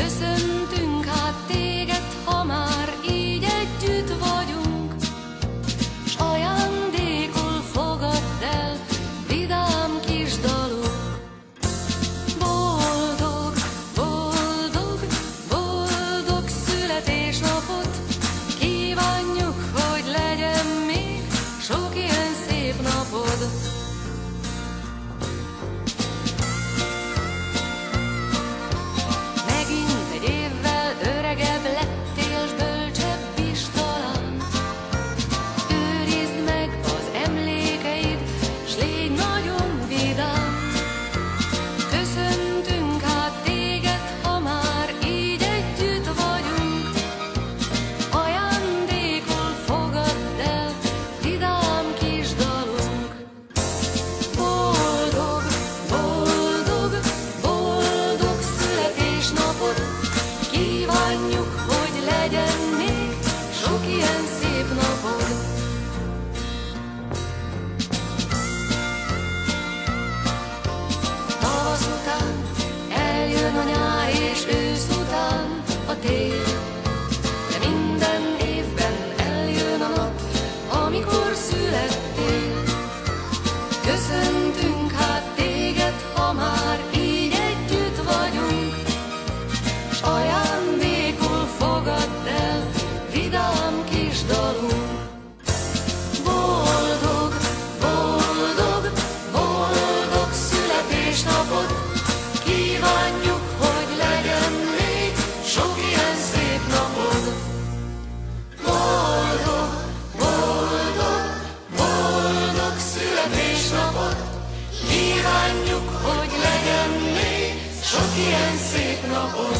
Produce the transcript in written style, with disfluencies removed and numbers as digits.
Köszöntünk hát téged, ha már így együtt vagyunk, s ajándékul fogadd el vidám kis dalunk. Boldog, boldog, boldog születésnapot kívánjuk, hogy legyen még sok ilyen szép napod. Kívánjuk, hogy legyen még sok ilyen szép napod. Tavasz után eljön a nyár, és ősz után a tél, de minden évben eljön a nap, amikor születtél. Köszöntünk hát téged, ha már így együtt vagyunk, s ajándékul fogadd el vidám kis dalunk. Boldog, boldog, boldog születésnapot kívánjuk, hogy legyen még sok ilyen szép napod. Boldog, boldog, boldog születésnapot kívánjuk, hogy legyen még sok ilyen szép napod.